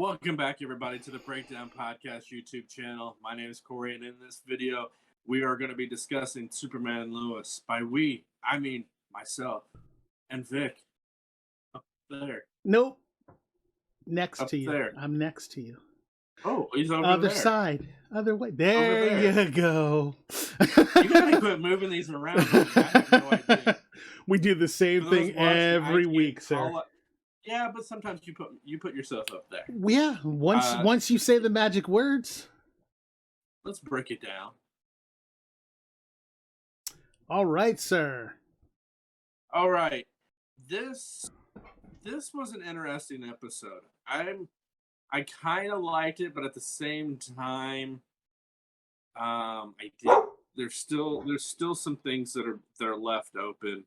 Welcome back, everybody, to the Breakdown Podcast YouTube channel. My name is Corey, and in this video, we are going to be discussing Superman and Lois. By we, I mean myself and Vic. Up there. Nope. Next Up to you. there. I'm next to you. Oh, he's over Other there. side. Other way. There there. you go. You gotta quit moving these around. I have no idea. We do the same thing every week, sir. Yeah, but sometimes you put yourself up there. Yeah, once you say the magic words. Let's break it down. All right, sir. All right. This was an interesting episode. I kind of liked it, but at the same time, I did. There's still some things that are left open.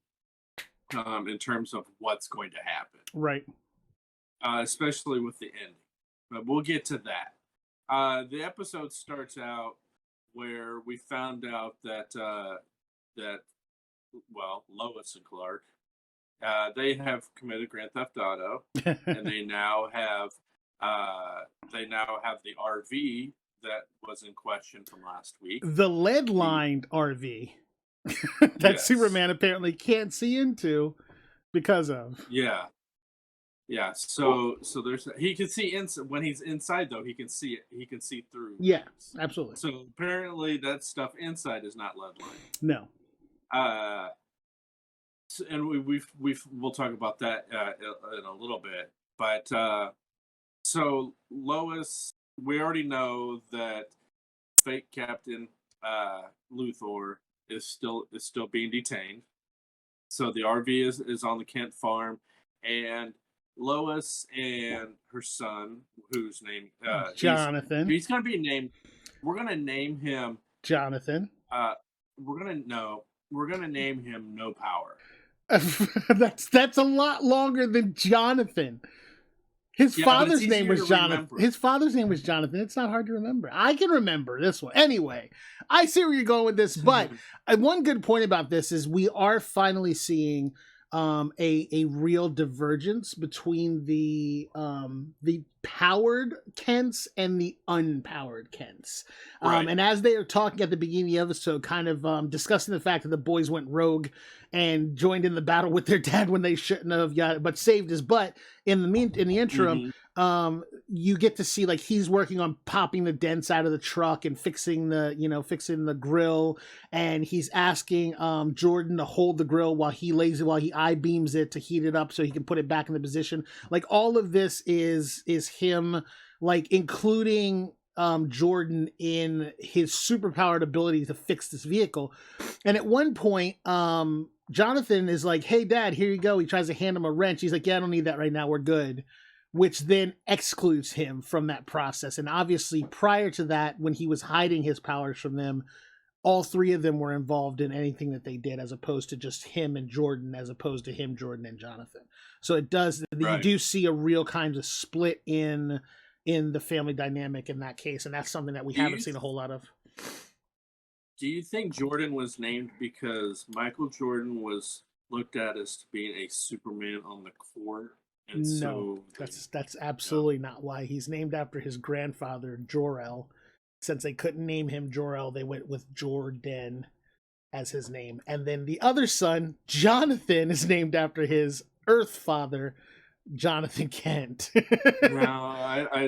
In terms of what's going to happen. Right. Especially with the ending. But we'll get to that. The episode starts out where we found out that Lois and Clark, they have committed Grand Theft Auto, and they now have the RV that was in question from last week. The lead-lined RV. that yes. Superman apparently can't see into because of. Yeah. So there's he can see when he's inside though he can see it. He can see through. Yeah, absolutely. So apparently that stuff inside is not lead line. No. And we'll talk about that in a little bit. But so Lois, we already know that fake Captain Luthor is still being detained. So the RV is on the Kent farm, and Lois and her son, whose name Jonathan. He's going to be named. We're going to name him Jonathan. We're going to name him No Power. That's a lot longer than Jonathan. His father's name was Jonathan. His father's name was Jonathan. It's not hard to remember. I can remember this one. Anyway, I see where you're going with this, but one good point about this is we are finally seeing a real divergence between the powered Kents and the unpowered Kents. Right. And as they are talking at the beginning of the episode, kind of discussing the fact that the boys went rogue and joined in the battle with their dad when they shouldn't have, but saved his butt. In the interim, you get to see like he's working on popping the dents out of the truck and fixing the grill, and he's asking Jordan to hold the grill while he I-beams it to heat it up so he can put it back in the position. Like all of this is him like including Jordan in his superpowered ability to fix this vehicle. And at one point, Jonathan is like, "Hey, Dad, here you go." He tries to hand him a wrench. He's like, "Yeah, I don't need that right now. We're good." Which then excludes him from that process. And obviously, prior to that, when he was hiding his powers from them, all three of them were involved in anything that they did, as opposed to just him and Jordan, as opposed to him, Jordan, and Jonathan. So it does. Right. You do see a real kind of split in the family dynamic in that case, and that's something that we haven't seen a whole lot of. Do you think Jordan was named because Michael Jordan was looked at as being a Superman on the court? And no, that's absolutely not why. He's named after his grandfather, Jor-El. Since they couldn't name him Jor-El, they went with Jordan as his name. And then the other son, Jonathan, is named after his Earth father, Jonathan Kent.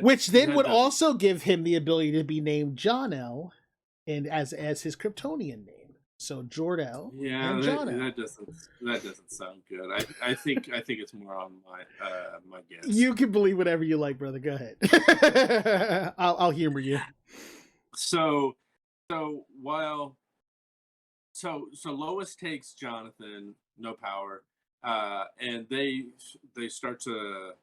Which then would also give him the ability to be named Jor-El, and as his Kryptonian name. So Jor-El and Jor-El. That doesn't sound good. I think it's more on my guess. You can believe whatever you like, brother. Go ahead. I'll humor you. So Lois takes Jonathan, No Power, and they start to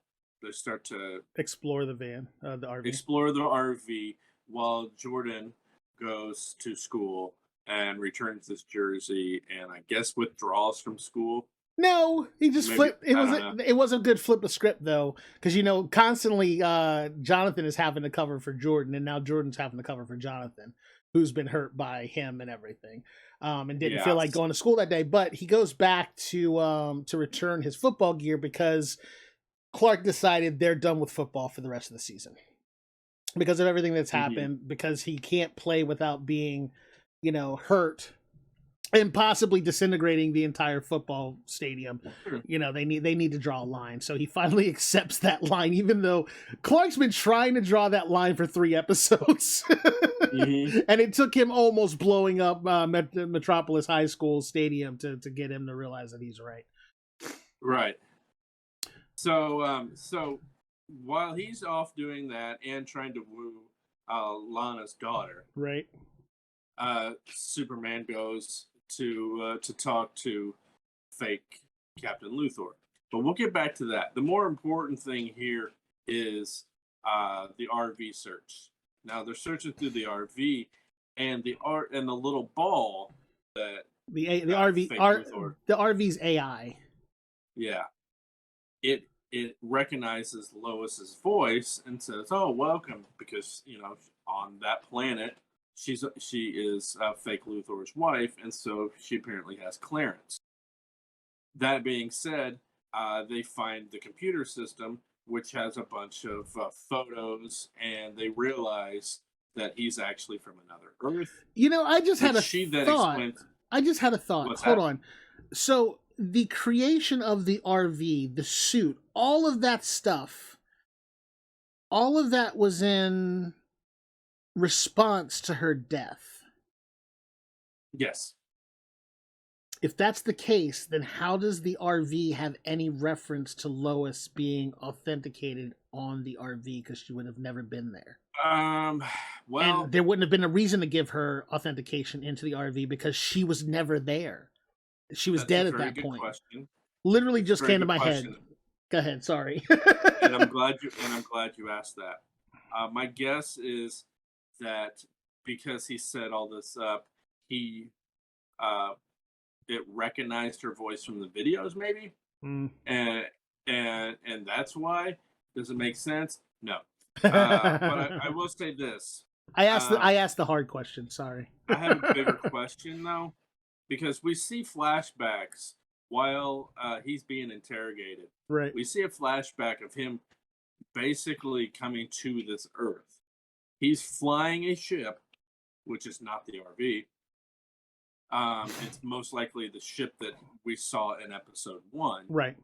explore the van, the RV. Explore the RV while Jordan goes to school and returns this jersey, and I guess withdraws from school. No, he just flipped. It wasn't a good flip of script though, because constantly Jonathan is having to cover for Jordan, and now Jordan's having to cover for Jonathan, who's been hurt by him and everything, and didn't feel like going to school that day. But he goes back to return his football gear because Clark decided they're done with football for the rest of the season because of everything that's happened, because he can't play without being, hurt and possibly disintegrating the entire football stadium. They need to draw a line. So he finally accepts that line, even though Clark's been trying to draw that line for 3 episodes. And it took him almost blowing up Metropolis High School stadium to get him to realize that he's right. Right. So while he's off doing that and trying to woo Lana's daughter, right, Superman goes to talk to fake Captain Luthor. But we'll get back to that. The more important thing here is the RV search. Now they're searching through the RV, and the little ball that the RV's AI. Yeah, it recognizes Lois's voice and says, "Oh, welcome," because on that planet she is fake Luthor's wife, and so she apparently has clearance. That being said, they find the computer system, which has a bunch of photos, and they realize that he's actually from another Earth. I just had a thought. Hold on. So the creation of the RV, the suit, all of that stuff, all of that was in response to her death. Yes. If that's the case, then how does the RV have any reference to Lois being authenticated on the RV? Because she would have never been there. Well, and there wouldn't have been a reason to give her authentication into the RV because she was never there. She was dead at that point. Question. Literally just came to my head. Go ahead. Sorry. and I'm glad you asked that. My guess is that because he set all this up, it recognized her voice from the videos, maybe, and that's why. Does it make sense? No. But I will say this. I asked the hard question. Sorry. I have a bigger question though, because we see flashbacks while he's being interrogated. Right. We see a flashback of him basically coming to this Earth. He's flying a ship, which is not the RV. It's most likely the ship that we saw in episode 1. Right.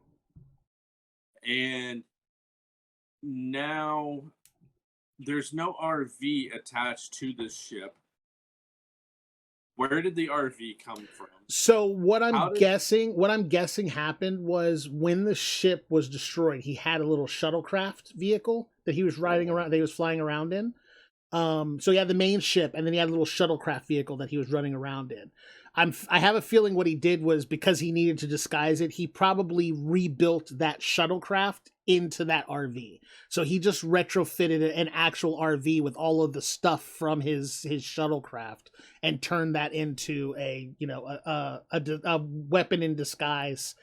And now there's no RV attached to this ship. Where did the RV come from? So what I'm guessing happened was when the ship was destroyed, he had a little shuttlecraft vehicle that he was riding around, that he was flying around in. So he had the main ship, and then he had a little shuttlecraft vehicle that he was running around in. I have a feeling what he did was, because he needed to disguise it, he probably rebuilt that shuttlecraft into that RV. So he just retrofitted an actual RV with all of the stuff from his shuttlecraft and turned that into a weapon in disguise,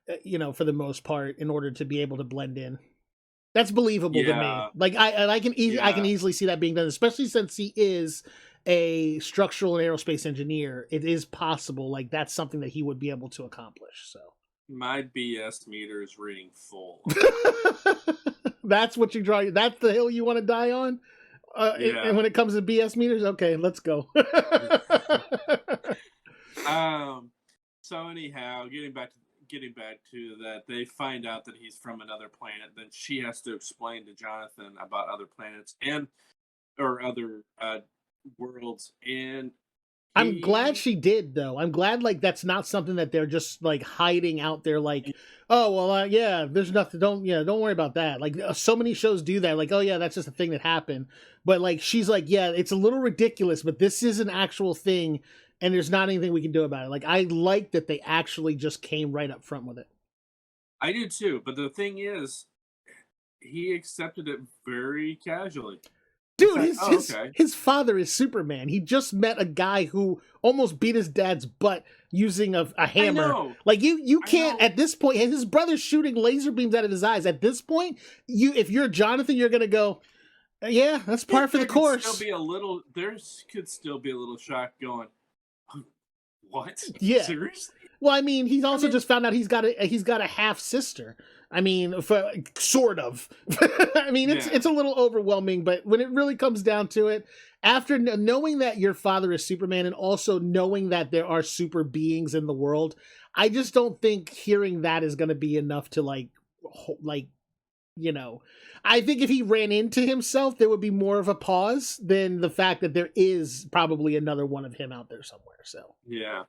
for the most part, in order to be able to blend in. That's believable to me. Like I can easily see that being done, especially since he is a structural and aerospace engineer. It is possible, like that's something that he would be able to accomplish. So my BS meter is reading full. That's what you draw. That's the hill you want to die on. And when it comes to BS meters, okay, let's go. So anyhow, getting back to that, they find out that he's from another planet. Then she has to explain to Jonathan about other planets or other worlds. And I'm glad she did, though. I'm glad, like, that's not something that they're just like hiding out there. Like, oh well, yeah, there's nothing. Don't worry about that. Like, so many shows do that. Like, oh yeah, that's just a thing that happened. But like, she's like, yeah, it's a little ridiculous, but this is an actual thing. And there's not anything we can do about it. Like, I like that they actually just came right up front with it. I do too. But the thing is, he accepted it very casually. Dude, his father is Superman. He just met a guy who almost beat his dad's butt using a hammer. I know. Like, you can't, at this point, his brother's shooting laser beams out of his eyes. At this point, if you're Jonathan, you're going to go, yeah, that's par for the course. There could still be a little shock going, what? Yeah. Seriously? Well, I mean, he's also just found out he's got a half sister. I mean, sort of. I mean, it's a little overwhelming, but when it really comes down to it, after knowing that your father is Superman and also knowing that there are super beings in the world, I just don't think hearing that is going to be enough to like, you know, I think if he ran into himself, there would be more of a pause than the fact that there is probably another one of him out there somewhere. So yeah.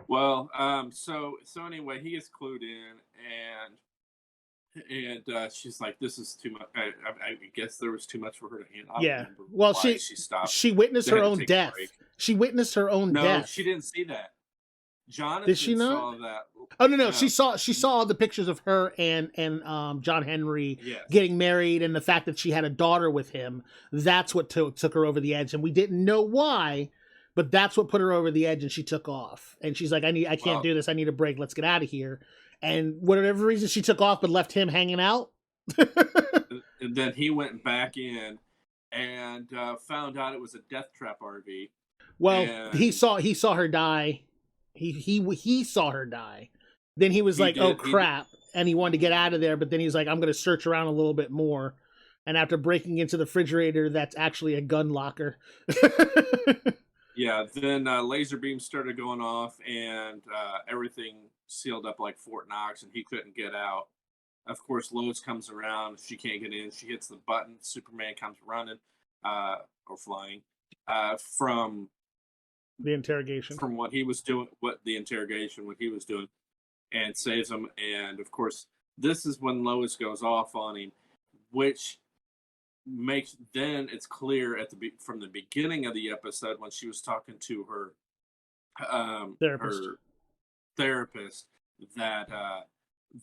Well, so anyway, he gets clued in, and she's like, "This is too much." I guess there was too much for her to handle. Yeah. Well, she stopped. She witnessed her own death. She witnessed her own death. No, she didn't see that. Jonathan Did she not? saw that. Oh no. She saw the pictures of her and John Henry getting married, and the fact that she had a daughter with him. That's what took her over the edge, and we didn't know why, but that's what put her over the edge, and she took off. And she's like, I can't do this. I need a break. Let's get out of here. And whatever reason, she took off, but left him hanging out. And then he went back in and found out it was a death trap RV. Well, he saw her die. He saw her die. Then he was like, "Oh crap!" And he wanted to get out of there. But then he's like, "I'm going to search around a little bit more." And after breaking into the refrigerator, that's actually a gun locker. Yeah. Then laser beams started going off, and everything sealed up like Fort Knox, and he couldn't get out. Of course, Lois comes around. She can't get in. She hits the button. Superman comes running or flying from the interrogation, from what he was doing, what he was doing, and saves him. And of course, this is when Lois goes off on him, which makes then it's clear from the beginning of the episode when she was talking to her therapist that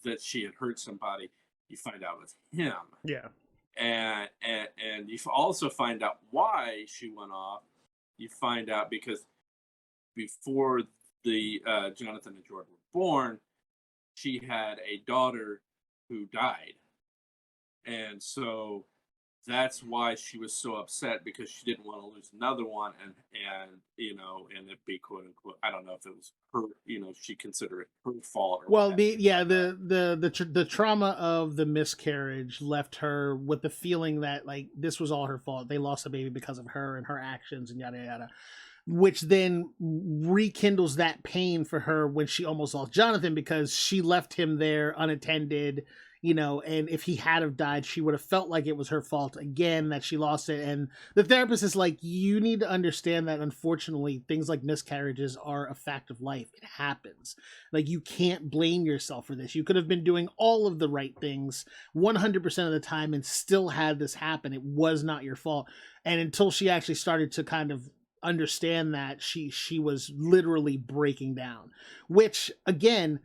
that she had hurt somebody. You find out with him, and you also find out why she went off. You find out because before the Jonathan and Jordan were born, she had a daughter who died, and so that's why she was so upset, because she didn't want to lose another one, and it be quote unquote, I don't know if it was her, she considered it her fault. Well, the trauma of the miscarriage left her with the feeling that like this was all her fault. They lost a baby because of her and her actions and yada yada, which then rekindles that pain for her when she almost lost Jonathan, because she left him there unattended. And if he had have died, she would have felt like it was her fault again that she lost it. And the therapist is like, you need to understand that unfortunately things like miscarriages are a fact of life. It happens. Like, you can't blame yourself for this. You could have been doing all of the right things 100% of the time and still had this happen. It was not your fault. And until she actually started to kind of understand that, she was literally breaking down, which again,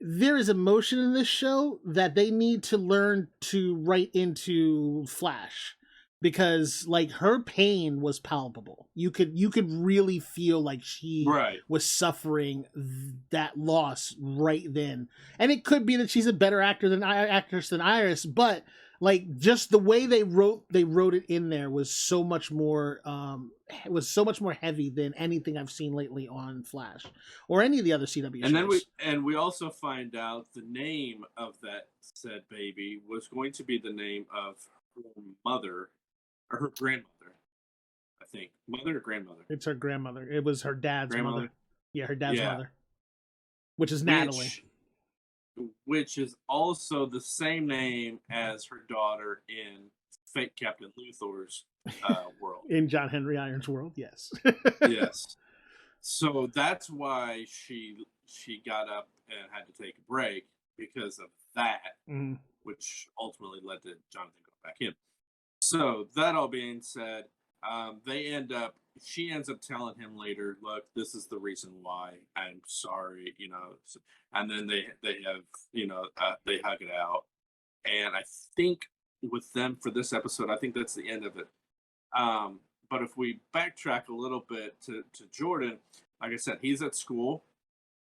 there is emotion in this show that they need to learn to write into Flash, because like her pain was palpable. You could really feel like she was suffering that loss right then. And it could be that she's a better actress than Iris, but like just the way they wrote it in there was so much more heavy than anything I've seen lately on Flash or any of the other CW shows. And we also find out the name of that said baby was going to be the name of her mother or her grandmother. I think mother or grandmother. It's her grandmother. It was her dad's mother. Yeah, her dad's mother, which is Natalie. Which is also the same name as her daughter in Fake Captain Luthor's world. In John Henry Irons' world, yes. Yes. So that's why she got up and had to take a break, because of that, which ultimately led to Jonathan going back in. So that all being said, she ends up telling him later, look, this is the reason why, I'm sorry, and then they have, they hug it out. And I think with them for this episode, I think that's the end of it. But if we backtrack a little bit to Jordan, like I said, he's at school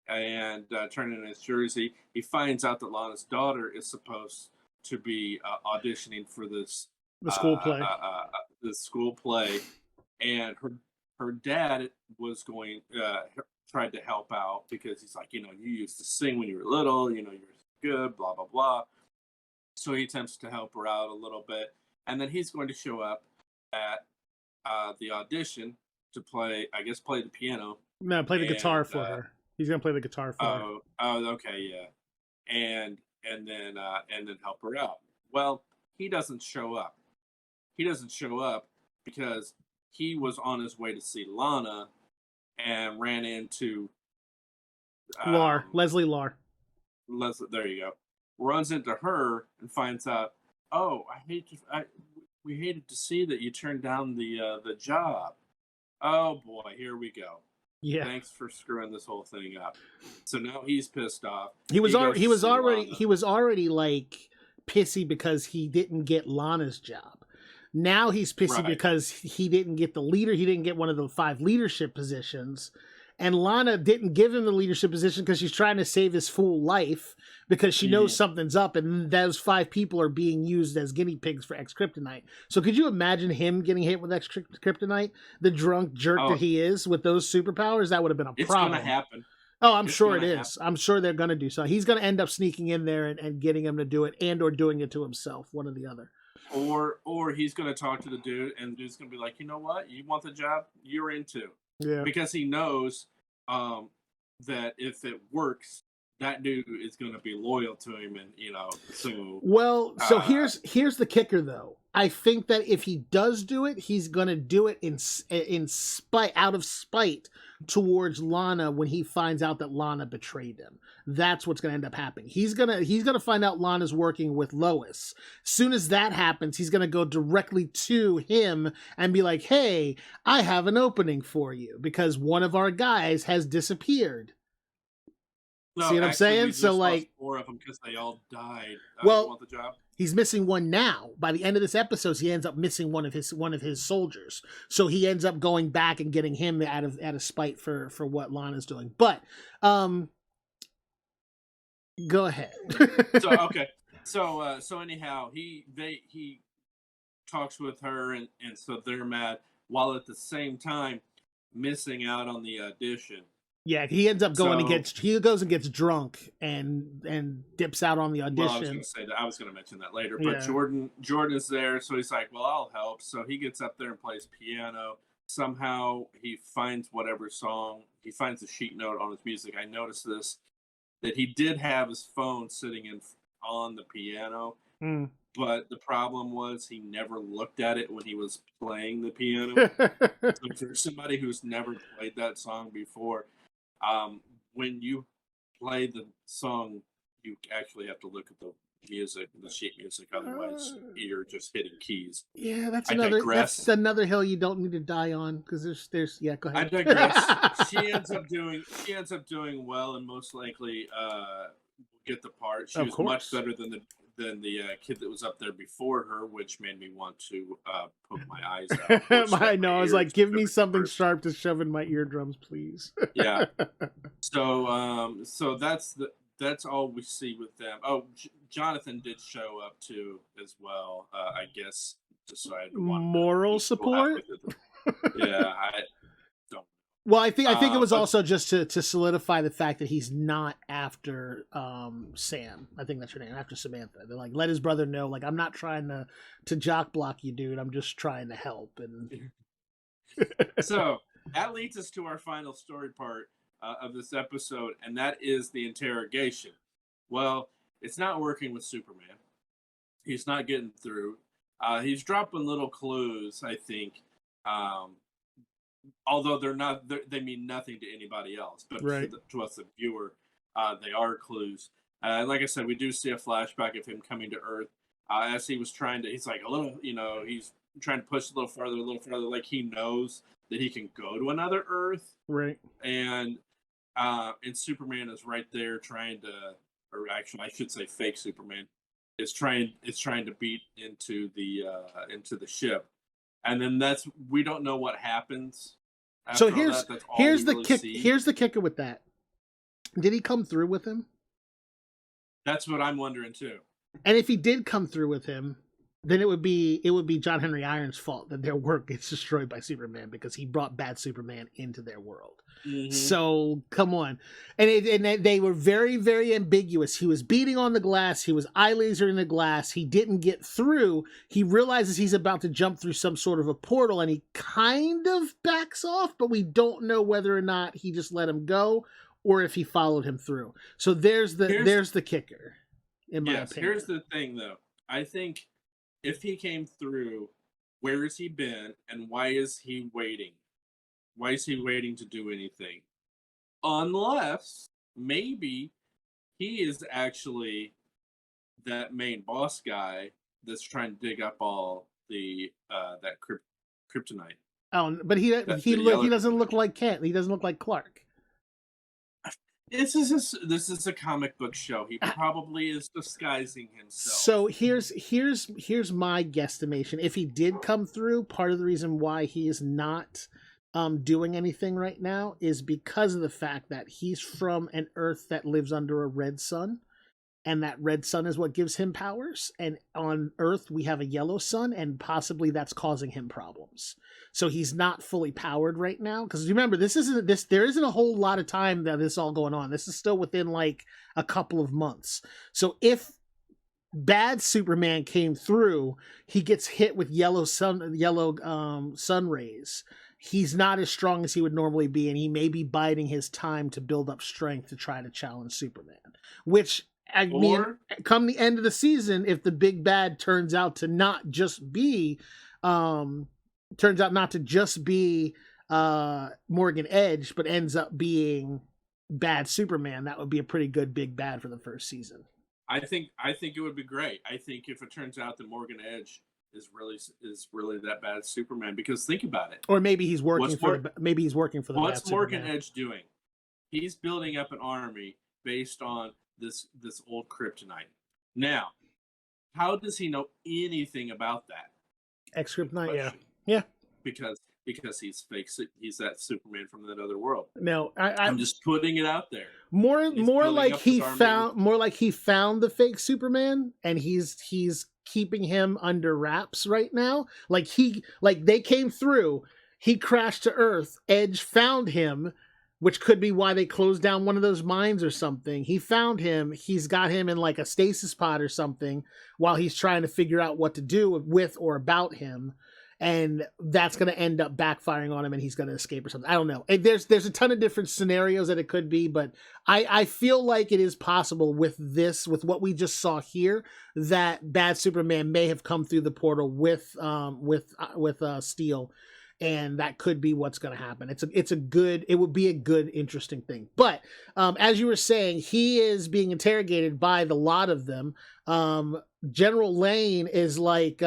and turning in his jersey. He finds out that Lana's daughter is supposed to be auditioning for this school play. The school play, and her dad was going. tried to help out because he's like, you used to sing when you were little, you're good, blah blah blah. So he attempts to help her out a little bit, and then he's going to show up at the audition to play the piano. No, play the guitar for her. He's gonna play the guitar for her. Oh, okay, yeah, and then help her out. Well, he doesn't show up. He doesn't show up because he was on his way to see Lana and ran into Leslie Lar. Leslie, there you go. Runs into her and finds out, oh, we hated to see that you turned down the job. Oh boy, here we go. Yeah. Thanks for screwing this whole thing up. So now he's pissed off. He was already like pissy because he didn't get Lana's job. Now he's pissy because he didn't get the leader. He didn't get one of the 5 leadership positions. And Lana didn't give him the leadership position because she's trying to save his fool life because she knows something's up, and those 5 people are being used as guinea pigs for X-Kryptonite. So could you imagine him getting hit with X-Kryptonite? The drunk jerk that he is with those superpowers? That would have been a problem. It's going to happen. Oh, I'm sure it is. I'm sure they're going to do so. He's going to end up sneaking in there and getting him to do it, and or doing it to himself, one or the other. Or he's going to talk to the dude, and the dude's going to be like, you know what? You want the job? You're into. Yeah. Because he knows that if it works, that dude is going to be loyal to him, and so. Well, so here's the kicker, though. I think that if he does do it, he's going to do it in spite, out of spite towards Lana when he finds out that Lana betrayed him. That's what's going to end up happening. He's gonna find out Lana's working with Lois. As soon as that happens, he's going to go directly to him and be like, "Hey, I have an opening for you because one of our guys has disappeared." No, see what I'm saying? So like 4 of them because they all died. Well, want the job? He's missing one now. By the end of this episode, he ends up missing one of his soldiers. So he ends up going back and getting him out of spite for what Lana's doing. But go ahead. So anyhow, he talks with her, and so they're mad, while at the same time missing out on the audition. Yeah, he ends up going he goes and gets drunk and dips out on the audition. Well, I was going to mention that later, but Jordan is there, so he's like, "Well, I'll help." So he gets up there and plays piano. Somehow he finds whatever song, he finds a sheet note on his music. I noticed this, that he did have his phone sitting on the piano, but the problem was he never looked at it when he was playing the piano. So for somebody who's never played that song before, when you play the song, you actually have to look at the music, the sheet music. Otherwise, you're just hitting keys. Yeah, that's another hill you don't need to die on, because there's go ahead. I digress. She ends up doing well, and most likely get the part. She was much better than the kid that was up there before her, which made me want to poke my eyes out. I know. I was like, give me something sharp to shove in my eardrums, please. Yeah. So that's all we see with them. Oh, Jonathan did show up too as well. I guess just so I had moral support. Yeah, I don't. Well, I think it was also just to solidify the fact that he's not after Sam. I think that's her name, after Samantha. They're like, let his brother know, like, I'm not trying to jock block you, dude. I'm just trying to help. And so that leads us to our final story part of this episode, and that is the interrogation. Well, it's not working with Superman. He's not getting through. He's dropping little clues, I think. Although they mean nothing to anybody else, but to us, the viewer, they are clues. Like I said, we do see a flashback of him coming to Earth as he was he's like a little, he's trying to push a little further, like he knows that he can go to another Earth. Right. And Superman is right there trying to, or actually, I should say fake Superman, is trying to beat into the ship. And then we don't know what happens. So here's the kicker with that. Did he come through with him? That's what I'm wondering too. And if he did come through with him, then it would be John Henry Irons' fault that their work gets destroyed by Superman because he brought bad Superman into their world. Mm-hmm. So come on, and they were very, very ambiguous. He was beating on the glass. He was eye lasering the glass. He didn't get through. He realizes he's about to jump through some sort of a portal, and he kind of backs off, but we don't know whether or not he just let him go or if he followed him through. So there's the kicker. In my opinion, here's the thing, though. I think if he came through, where has he been, and why is he waiting? Why is he waiting to do anything? Unless maybe he is actually that main boss guy that's trying to dig up all the that kryptonite. Oh, but he doesn't look like Kent. He doesn't look like Clark. This is a comic book show. He probably is disguising himself. So here's my guesstimation. If he did come through, part of the reason why he is not doing anything right now is because of the fact that he's from an Earth that lives under a red sun, and that red sun is what gives him powers. And on Earth we have a yellow sun, and possibly that's causing him problems. So he's not fully powered right now. Because remember, there isn't a whole lot of time that this is all going on. This is still within like a couple of months. So if bad Superman came through, he gets hit with yellow sun rays. He's not as strong as he would normally be, and he may be biding his time to build up strength to try to challenge Superman. Which, I mean, come the end of the season, if the big bad turns out to not just be Morgan Edge, but ends up being bad Superman, that would be a pretty good big bad for the first season. I think it would be great. I think if it turns out that Morgan Edge is really that bad Superman, because think about it. Or maybe he's working for the What's Morgan Edge doing? He's building up an army based on this old kryptonite. Now, how does he know anything about that? X-Kryptonite, yeah. Because he's fake. He's that Superman from that other world. No, I'm just putting it out there. More like he found the fake Superman, and he's keeping him under wraps right now. Like they came through, he crashed to Earth, Edge found him, which could be why they closed down one of those mines or something. He found him, he's got him in like a stasis pod or something while he's trying to figure out what to do with or about him. And that's going to end up backfiring on him, and he's going to escape or something. I don't know. There's a ton of different scenarios that it could be, but I feel like it is possible with what we just saw here, that bad Superman may have come through the portal with Steel, and that could be what's going to happen. It would be a good, interesting thing. But as you were saying, he is being interrogated by the lot of them. General Lane is like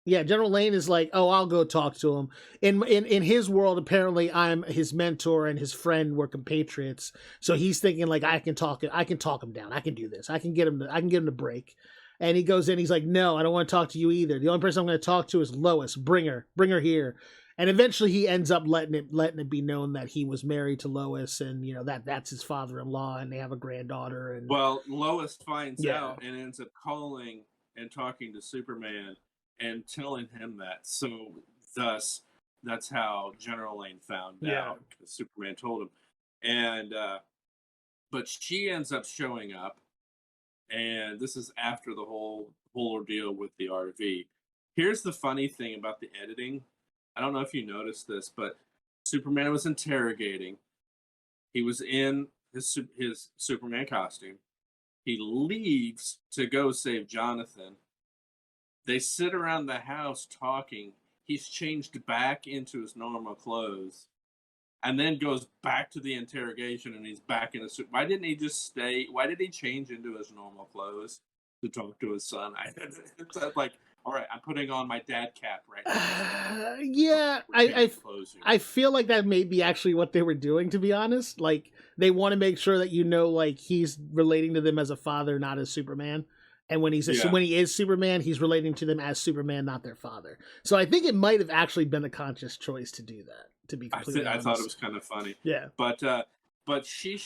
General Lane is like, oh, I'll go talk to him. In his world, apparently I'm his mentor and his friend were compatriots. So he's thinking like, I can talk him down. I can do this. I can get him to break. And he goes in, he's like, no, I don't want to talk to you either. The only person I'm going to talk to is Lois. Bring her here. And eventually he ends up letting it be known that he was married to Lois, and that's his father-in-law, and they have a granddaughter. And well, Lois finds out and ends up calling and talking to Superman and telling him that. So thus, that's how General Lane found out, because Superman told him. And but she ends up showing up, and this is after the whole ordeal with the RV. Here's the funny thing about the editing. I don't know if you noticed this, but Superman was interrogating. He was in his Superman costume. He leaves to go save Jonathan. They sit around the house talking. He's changed back into his normal clothes, and then goes back to the interrogation, and he's back in a suit. Why didn't he just stay? Why did he change into his normal clothes to talk to his son? It's like, all right, I'm putting on my dad cap right now. I feel like that may be actually what they were doing, to be honest. Like, they want to make sure that like he's relating to them as a father, not as Superman. And when when he is Superman, he's relating to them as Superman, not their father. So I think it might have actually been a conscious choice to do that. To be completely honest, I thought it was kind of funny. Yeah. But she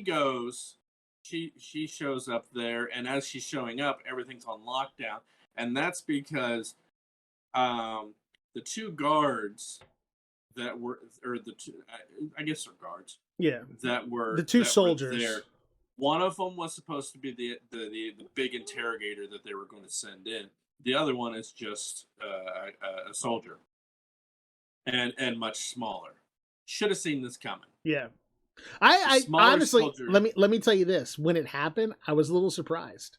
goes she shows up there, and as she's showing up, everything's on lockdown, and that's because um, the two guards that were, or the two, I guess they're guards, Yeah, the two that were soldiers. there. One of them was supposed to be the big interrogator that they were going to send in. The other one is just a soldier, and much smaller. Should have seen this coming. Yeah. I honestly soldier. let me tell you this. When it happened, I was a little surprised.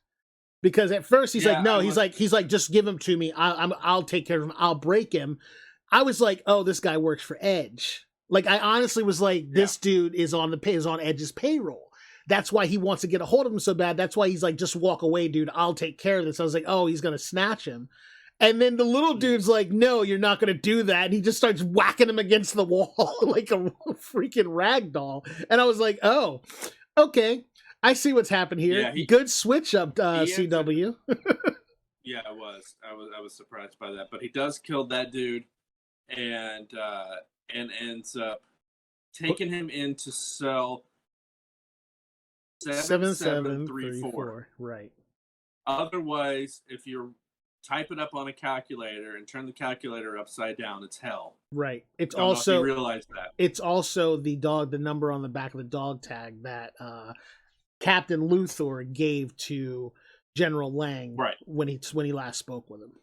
Because at first he's like, no, he's like, just give him to me. I'll take care of him. I'll break him. I was like, oh, this guy works for Edge. Like, I honestly was like, this dude is on Edge's payroll. That's why he wants to get a hold of him so bad. That's why he's like, just walk away, dude. I'll take care of this. I was like, oh, he's gonna snatch him. And then the little dude's like, no, you're not going to do that. And he just starts whacking him against the wall like a freaking rag doll. And I was like, oh, okay. I see what's happened here. Yeah, good switch up, CW. Yeah, it was. I was surprised by that. But he does kill that dude and ends up taking him into cell 7734. Right. Otherwise, if you're type it up on a calculator and turn the calculator upside down, it's hell. Right. It's also, you realize that. It's also the number on the back of the dog tag that Captain Luthor gave to General Lang when he last spoke with him.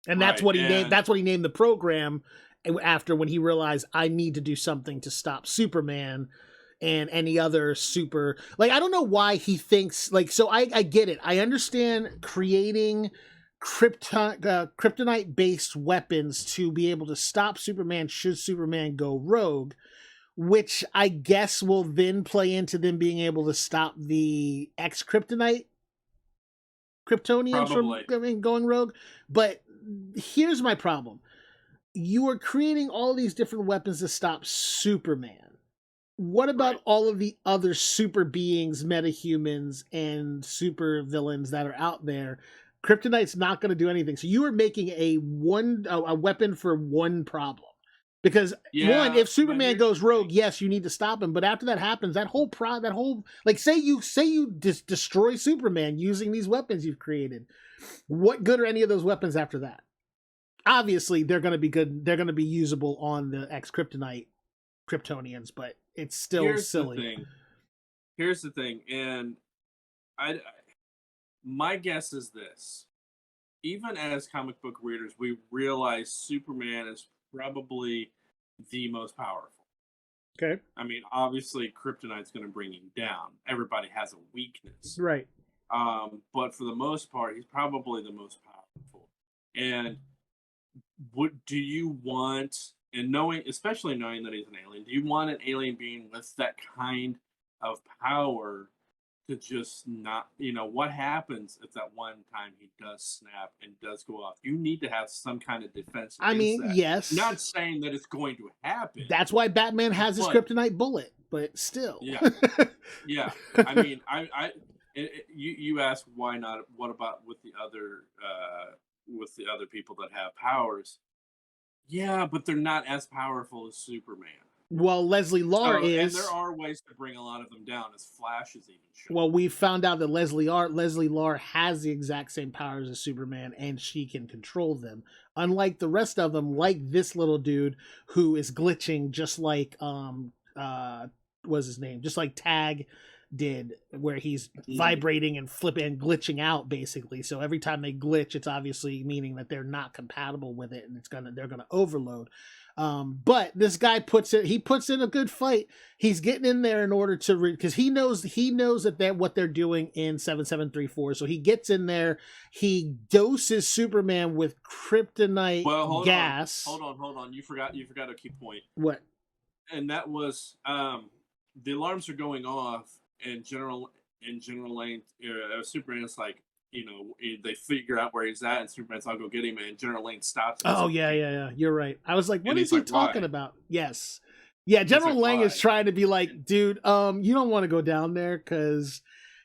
And that's what he named the program after, when he realized, I need to do something to stop Superman and any other super, like, I don't know why he thinks, like, so I get it. I understand creating kryptonite-based weapons to be able to stop Superman should Superman go rogue, which I guess will then play into them being able to stop the Kryptonians from going rogue. But here's my problem. You are creating all these different weapons to stop Superman. What about all of the other super beings, metahumans, and super villains that are out there? Kryptonite's not going to do anything. So you are making a weapon for one problem. Because one, if Superman goes rogue, yes, you need to stop him. But after that happens, like, say you destroy Superman using these weapons you've created. What good are any of those weapons after that? Obviously, they're going to be good. They're going to be usable on the Kryptonians, but it's still silly. Here's the thing, and my guess is this. Even as comic book readers, we realize Superman is probably the most powerful. Okay. I mean, obviously, Kryptonite's going to bring him down. Everybody has a weakness. Right. But for the most part, he's probably the most powerful. And what do you want, and especially knowing that he's an alien, do you want an alien being with that kind of power to just not, what happens if that one time he does snap and does go off? You need to have some kind of defense. I mean, yes. Not saying that it's going to happen. That's why Batman has his kryptonite bullet, but still. Yeah. Yeah. I mean, you asked why not, what about with the other people that have powers? Yeah, but they're not as powerful as Superman. Well, Leslie Lahr is... And there are ways to bring a lot of them down, as Flash is even sure. Well, we found out that Leslie Lahr has the exact same powers as Superman, and she can control them. Unlike the rest of them, like this little dude who is glitching just like, what's his name? Just like Tag did, where he's vibrating and flipping and glitching out, basically. So every time they glitch, it's obviously meaning that they're not compatible with it, and they're gonna overload. But this guy puts in a good fight. He's getting in there in order to, because he knows that what they're doing in 7734. So he gets in there, he doses Superman with kryptonite gas. Hold on. You forgot a key point. What? And that was the alarms are going off, and General Lane, Superman's like, they figure out where he's at, and Superman's, I'll go get him, and General Lane stops him. Oh, yeah. You're right. I was like, what is he talking about? Yes. Yeah, General Lang is trying to be like, dude, you don't want to go down there because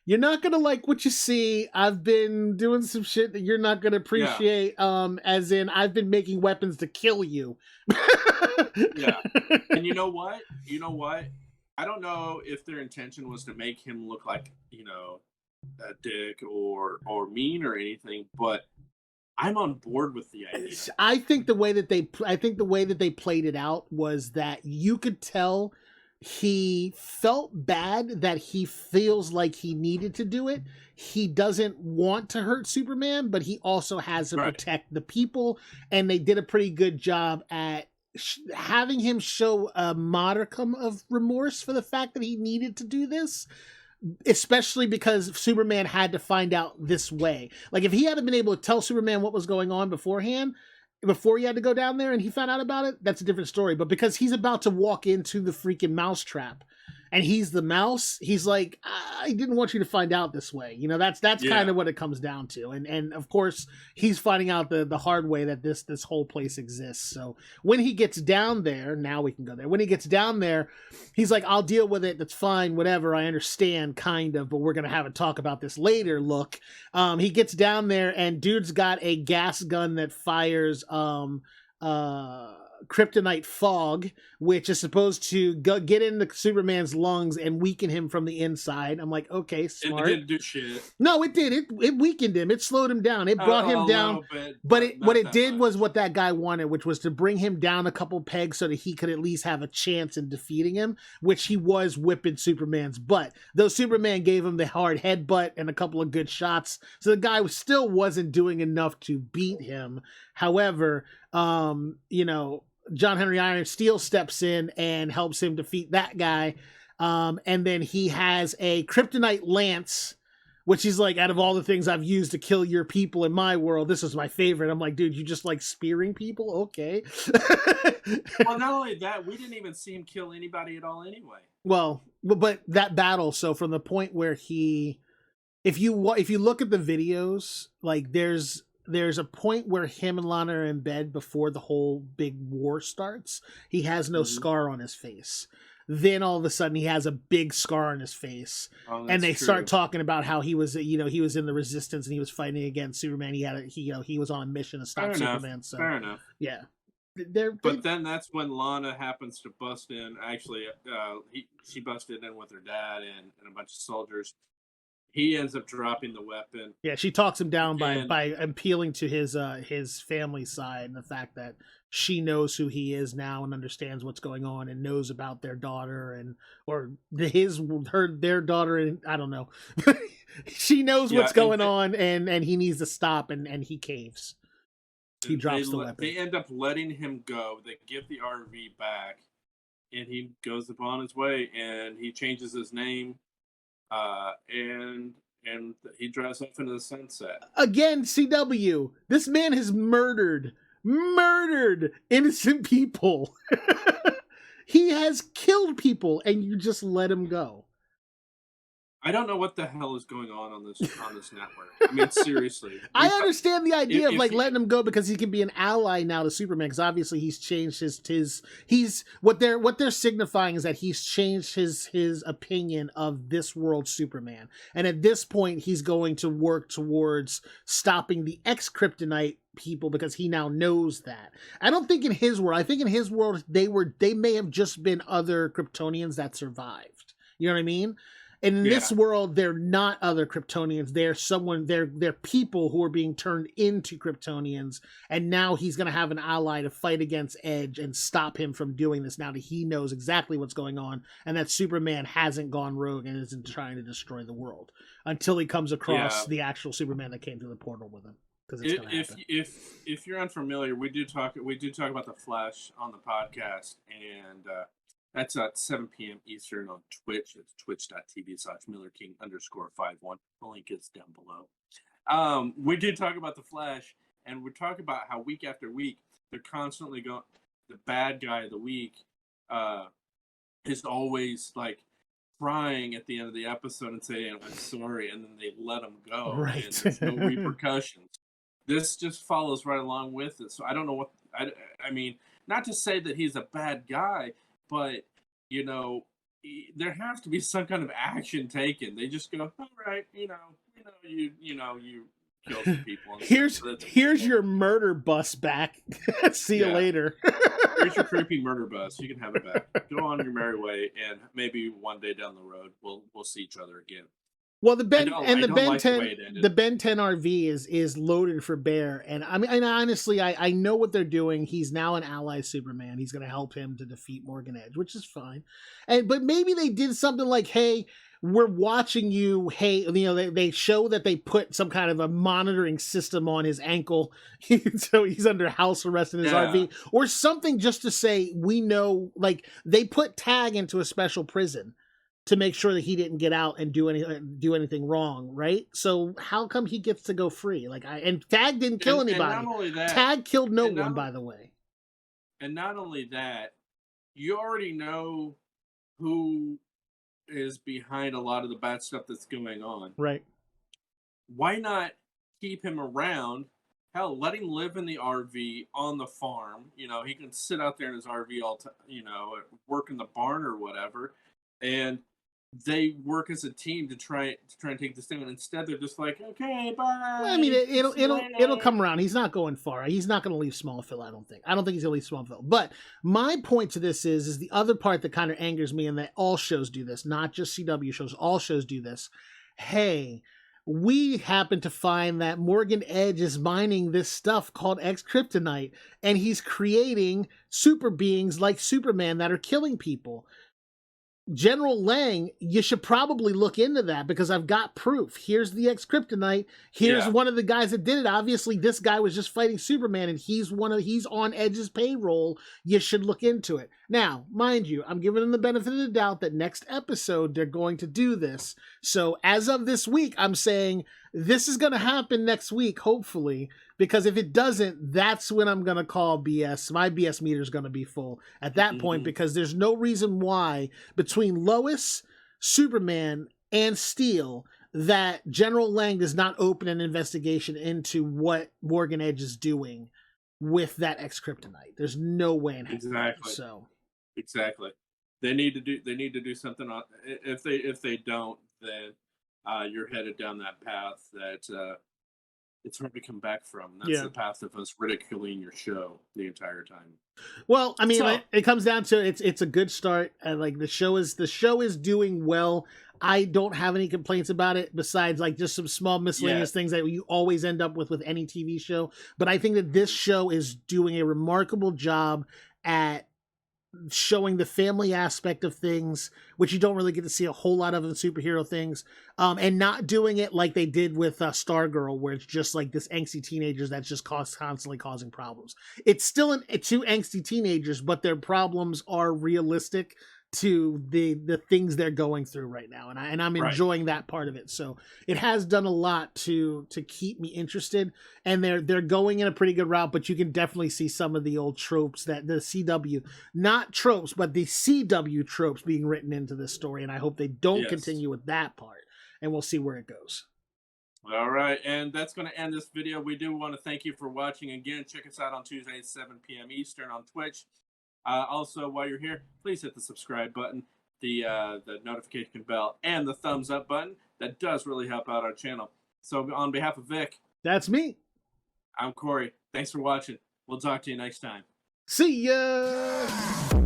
you're not going to like what you see. I've been doing some shit that you're not going to appreciate, as in I've been making weapons to kill you. Yeah. And you know what? I don't know if their intention was to make him look like, a dick or mean or anything, but I'm on board with the idea. I think the way that they played it out was that you could tell he felt bad that he feels like he needed to do it. He doesn't want to hurt Superman, but he also has to protect the people, and they did a pretty good job at having him show a modicum of remorse for the fact that he needed to do this, especially because Superman had to find out this way. Like, if he hadn't been able to tell Superman what was going on beforehand, before he had to go down there and he found out about it, that's a different story. But because he's about to walk into the freaking mousetrap and he's the mouse, he's like, I didn't want you to find out this way. That's kind of what it comes down to. And of course, he's finding out the hard way that this whole place exists. So when he gets down there, now we can go there. When he gets down there, he's like, I'll deal with it. That's fine. Whatever. I understand, kind of, but we're going to have a talk about this later. Look, he gets down there and dude's got a gas gun that fires kryptonite fog, which is supposed to get into Superman's lungs and weaken him from the inside. I'm like, okay, smart. It didn't do shit. No, it did. It weakened him. It slowed him down. It brought him down. But what it did was what that guy wanted, which was to bring him down a couple pegs so that he could at least have a chance in defeating him, which he was whipping Superman's butt. Though Superman gave him the hard headbutt and a couple of good shots. So the guy still wasn't doing enough to beat him. However, John Henry Iron Steel steps in and helps him defeat that guy. And then he has a kryptonite lance, which he's like, out of all the things I've used to kill your people in my world, this is my favorite. I'm like, dude, you just like spearing people? Okay. Well, not only that, we didn't even see him kill anybody at all anyway. Well, but that battle, so from the point where if you look at the videos, like there's a point where him and Lana are in bed before the whole big war starts. He has no scar on his face. Then all of a sudden he has a big scar on his face. And they start talking about how he was in the resistance and he was fighting against Superman. He was on a mission to stop Superman. So fair enough. Yeah. But then that's when Lana happens to bust in. Actually, she busted in with her dad and a bunch of soldiers. He ends up dropping the weapon. Yeah, she talks him down by appealing to his family side and the fact that she knows who he is now and understands what's going on and knows about their daughter their daughter, and I don't know. She knows what's going on and he needs to stop and he caves. He drops the weapon. They end up letting him go. They give the RV back and he goes upon his way and he changes his name. And he drives off into the sunset. Again, CW, this man has murdered innocent people. He has killed people, and you just let him go. I don't know what the hell is going on this network. I mean, seriously. I understand the idea of letting him go because he can be an ally now to Superman. Because obviously he's changed he's what they're signifying is that he's changed his opinion of this world Superman, and at this point he's going to work towards stopping the ex-Kryptonite people because he now knows that. I don't think in his world. I think in his world they may have just been other Kryptonians that survived. You know what I mean? And in this world, they're not other Kryptonians. They're people who are being turned into Kryptonians. And now he's going to have an ally to fight against Edge and stop him from doing this now that he knows exactly what's going on and that Superman hasn't gone rogue and isn't trying to destroy the world until he comes across the actual Superman that came through the portal with him. If you're unfamiliar, we do talk about the Flash on the podcast, and that's at 7 p.m. Eastern on Twitch. It's twitch.tv/MillerKing_51. The link is down below. We do talk about the Flash, and we talk about how week after week they're constantly going. The bad guy of the week is always like crying at the end of the episode and saying, "I'm sorry," and then they let him go, right? And there's no repercussions. This just follows right along with it. So I don't know what I mean. Not to say that he's a bad guy. But, there has to be some kind of action taken. They just go, all right, you kill some people. Here's your murder bus back. See you later. Here's your creepy murder bus. You can have it back. Go on your merry way, and maybe one day down the road we'll see each other again. Well, the Ben 10 RV is loaded for bear, and I mean, and honestly, I know what they're doing. He's now an ally Superman. He's going to help him to defeat Morgan Edge, which is fine. But maybe they did something like, hey, we're watching you. Hey, they show that they put some kind of a monitoring system on his ankle, so he's under house arrest in his RV, or something, just to say we know. Like, they put Tag into a special prison to make sure that he didn't get out and do anything wrong, right? So how come he gets to go free? And Tag didn't kill anybody. And not only that, Tag killed no one, by the way. And not only that, you already know who is behind a lot of the bad stuff that's going on. Right. Why not keep him around? Hell, let him live in the RV on the farm. He can sit out there in his RV all time, work in the barn or whatever. And they work as a team to try and take this thing, and instead they're just like, okay, bye. Well, I mean, it'll come around. He's not going far. He's not going to leave Smallville. I don't think he's going to leave Smallville. But my point to this is the other part that kind of angers me, and that all shows do this, not just CW shows. All shows do this. Hey, we happen to find that Morgan Edge is mining this stuff called X-Kryptonite, and he's creating super beings like Superman that are killing people. General Lang, you should probably look into that, because I've got proof. Here's the X-Kryptonite. Here's one of the guys that did it. Obviously, this guy was just fighting Superman, and he's on Edge's payroll. You should look into it. Now, mind you, I'm giving them the benefit of the doubt that next episode they're going to do this. So as of this week, I'm saying this is going to happen next week, hopefully, because if it doesn't, that's when I'm going to call BS. My BS meter is going to be full at that point, because there's no reason why between Lois, Superman, and Steel that General Lang does not open an investigation into what Morgan Edge is doing with that X-Kryptonite. There's no way in hell. Exactly. They need to do something on. If they don't, then you're headed down that path that it's hard to come back from. That's the path of us ridiculing your show the entire time. Well, I mean, it comes down to it's a good start, and the show is doing well. I don't have any complaints about it, besides just some small miscellaneous things that you always end up with any TV show. But I think that this show is doing a remarkable job at showing the family aspect of things, which you don't really get to see a whole lot of in superhero things, and not doing it like they did with Stargirl, where it's just this angsty teenagers that's just constantly causing problems. It's still two angsty teenagers, but their problems are realistic to the things they're going through right now, and I'm enjoying that part of it. So it has done a lot to keep me interested, and they're going in a pretty good route. But you can definitely see some of the old tropes that the CW, not tropes, but the CW tropes being written into this story, and I hope they don't continue with that part, and we'll see where it goes. All right, and that's going to end this video. We do want to thank you for watching. Again, check us out on Tuesdays, 7 p.m. Eastern on Twitch. Also, while you're here, please hit the subscribe button, the notification bell, and the thumbs up button. That does really help out our channel. So on behalf of Vic. That's me. I'm Corey. Thanks for watching. We'll talk to you next time. See ya!